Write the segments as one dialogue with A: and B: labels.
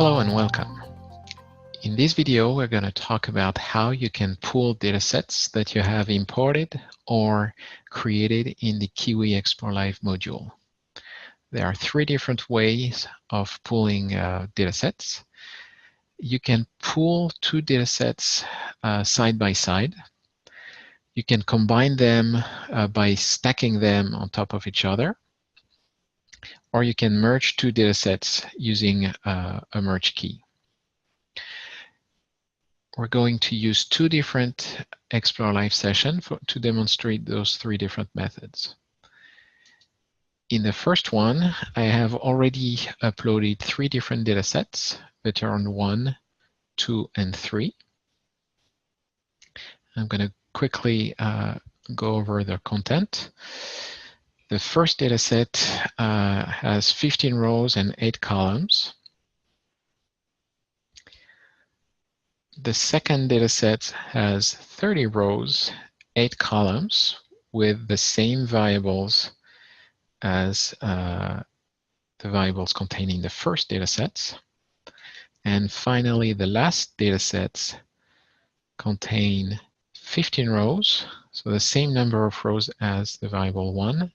A: Hello and welcome. In this video, we're going to talk about how you can pull datasets that you have imported or created in the KIWI ExploreLive module. There are three different ways of pulling datasets. You can pull two datasets side by side. You can combine them by stacking them on top of each other. Or you can merge two datasets using a merge key. We're going to use two different ExploreLive sessions to demonstrate those three different methods. In the first one, I have already uploaded three different datasets, veteran 1, 2, and 3. I'm going to quickly go over their content. The first dataset has 15 rows and 8 columns. The second dataset has 30 rows, 8 columns with the same variables as the variables containing the first datasets. And finally, the last datasets contain 15 rows, so the same number of rows as the variable 1,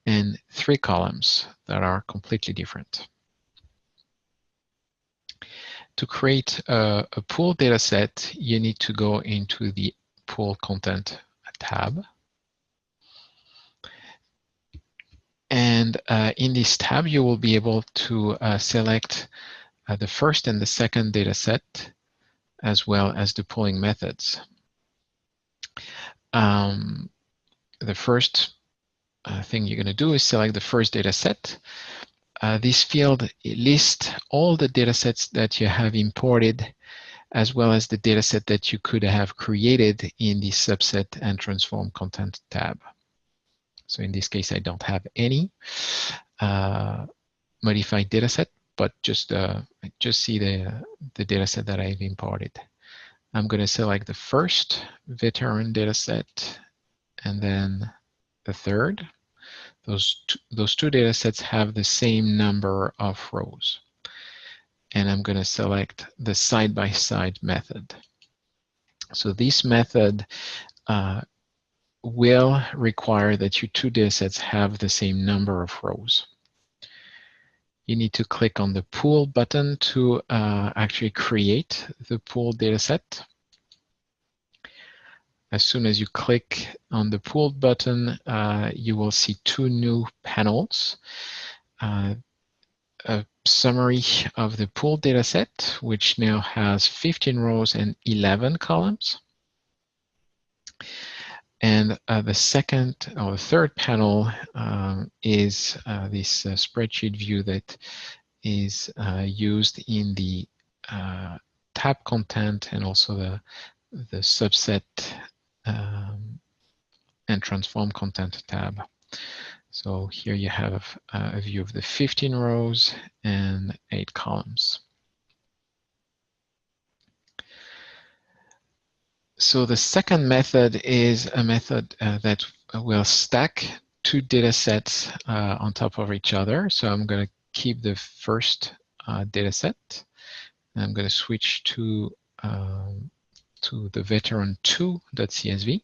A: and 3 columns that are completely different. To create a pool dataset, you need to go into the Pool Content tab. And in this tab, you will be able to select the first and the second dataset, as well as the pooling methods. The first thing you're going to do is select the first dataset. This field lists all the datasets that you have imported, as well as the dataset that you could have created in the Subset and Transform Content tab. So in this case, I don't have any modified dataset, but just see the dataset that I've imported. I'm going to select the first veteran dataset and then the third. Those two datasets have the same number of rows. And I'm going to select the side-by-side method. So this method will require that your two datasets have the same number of rows. You need to click on the Pool button to actually create the pool dataset. As soon as you click on the Pool button, you will see two new panels. A summary of the pool dataset, which now has 15 rows and 11 columns. And the second or the third panel is this spreadsheet view that is used in the tab content and also the subset and transform content tab. So here you have a view of the 15 rows and 8 columns. So the second method is a method that will stack two datasets on top of each other. So I'm going to keep the first dataset. I'm going to switch to the veteran2.csv.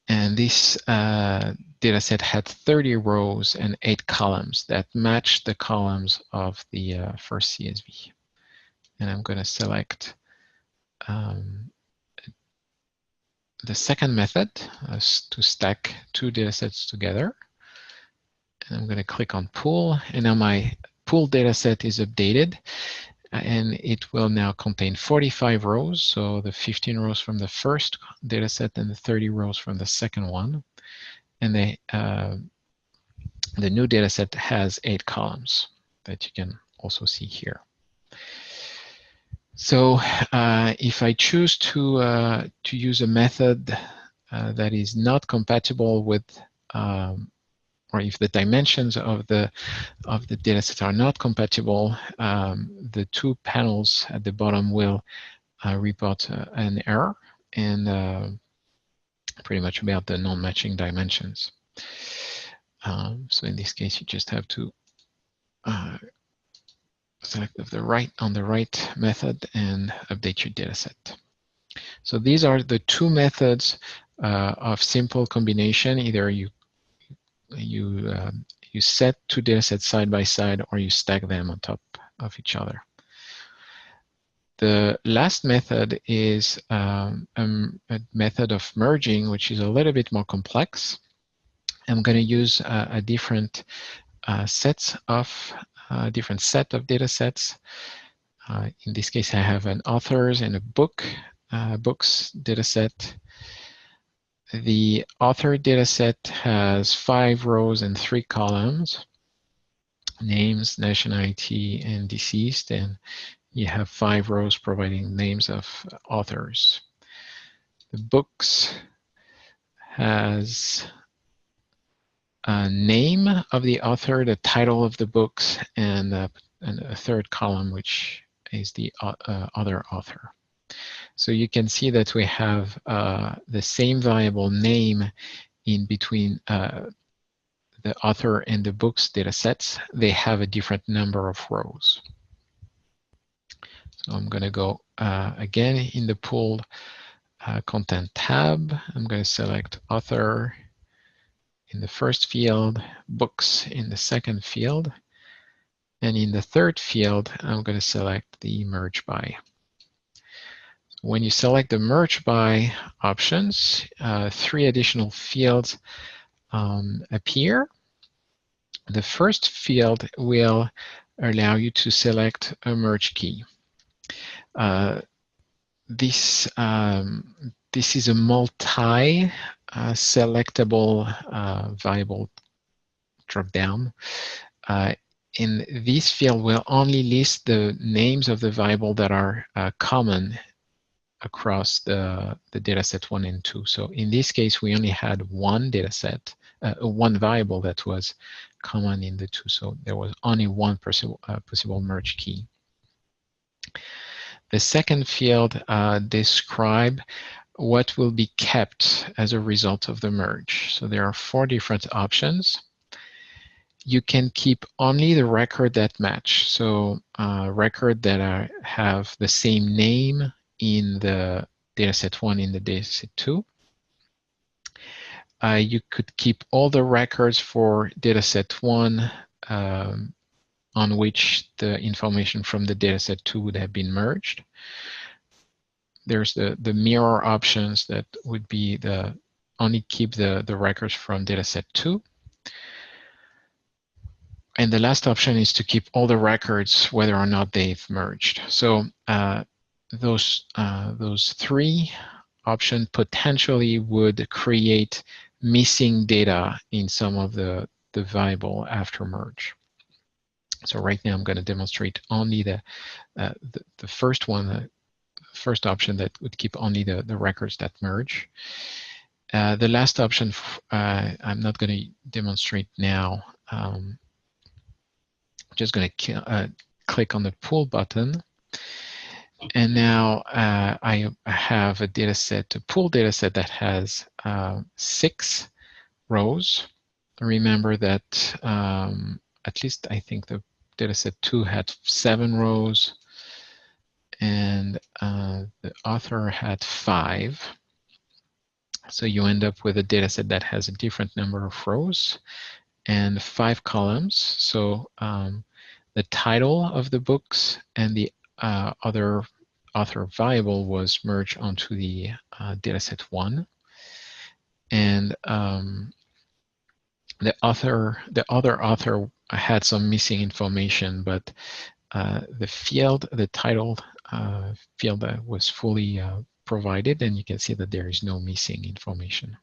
A: And this dataset had 30 rows and 8 columns that match the columns of the first CSV. And I'm going to select the second method to stack two datasets together. And I'm going to click on Pool, and now my pool dataset is updated, and it will now contain 45 rows, so the 15 rows from the first dataset and the 30 rows from the second one. And the new dataset has 8 columns that you can also see here. So if I choose to use a method that is not compatible with, or if the dimensions of the dataset are not compatible, the two panels at the bottom will report an error and pretty much about the non-matching dimensions. So in this case, you just have to select on the right method and update your dataset. So these are the two methods of simple combination. Either you set two datasets side by side, or you stack them on top of each other. The last method is a method of merging, which is a little bit more complex. I'm going to use a different set of data sets. In this case, I have an authors and a books data set. The author data set has 5 rows and 3 columns: names, nationality, and deceased. And you have 5 rows providing names of authors. The books has a name of the author, the title of the books, and a third column, which is the other author. So you can see that we have the same variable name in between the author and the books data sets. They have a different number of rows. So I'm going to go again in the pooled content tab. I'm going to select author in the first field, books in the second field, and in the third field, I'm going to select the merge by. When you select the merge by options, 3 additional fields appear. The first field will allow you to select a merge key. This is a multi-selectable variable dropdown. In this field, we'll only list the names of the variable that are common across the dataset 1 and 2. So in this case, we only had one dataset, one variable that was common in the 2. So there was only one possible merge key. The second field describes what will be kept as a result of the merge. So there are 4 different options. You can keep only the record that match. So record that have the same name in the dataset 1 in the dataset 2. You could keep all the records for dataset 1 on which the information from the dataset 2 would have been merged. There's the mirror options that would be only keep the records from dataset 2. And the last option is to keep all the records whether or not they've merged. So those 3 options potentially would create missing data in some of the variable after merge. So right now I'm going to demonstrate only the first one, the first option that would keep only the records that merge. The last option I'm not going to demonstrate now. I'm just going to click on the pool button. And now I have a pool data set that has 6 rows. Remember that at least I think the dataset 2 had 7 rows, and the author had 5. So you end up with a dataset that has a different number of rows and 5 columns. So the title of the books and the other author variable was merged onto the dataset 1. And the other author had some missing information, but the title field was fully provided, and you can see that there is no missing information.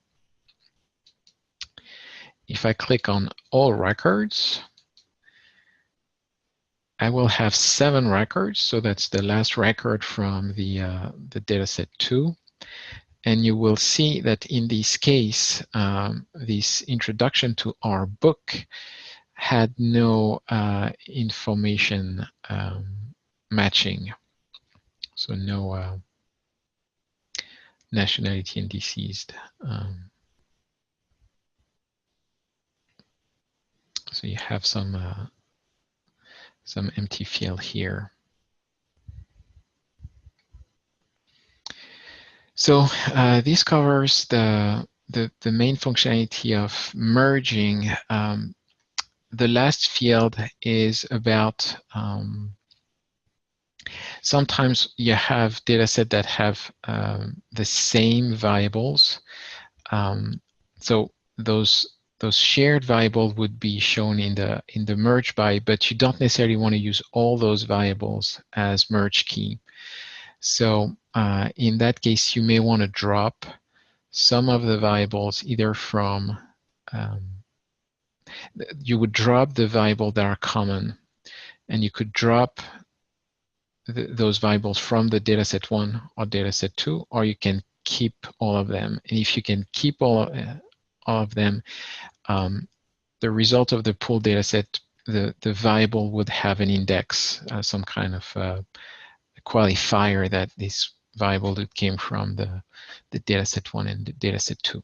A: If I click on all records, I will have 7 records. So that's the last record from the dataset 2. And you will see that in this case, this introduction to our book had no information matching. So no nationality and deceased. So you have some some empty field here. So this covers the main functionality of merging. The last field is about sometimes you have dataset that have the same variables. So those shared variables would be shown in the merge by, but you don't necessarily want to use all those variables as merge key. So in that case, you may want to drop some of the variables either from, you would drop the variables that are common, and you could drop those variables from the dataset 1 or dataset 2, or you can keep all of them. And if you can keep all of them, the result of the pool dataset, the variable would have an index, some kind of qualifier that this variable that came from the dataset 1 and the dataset 2.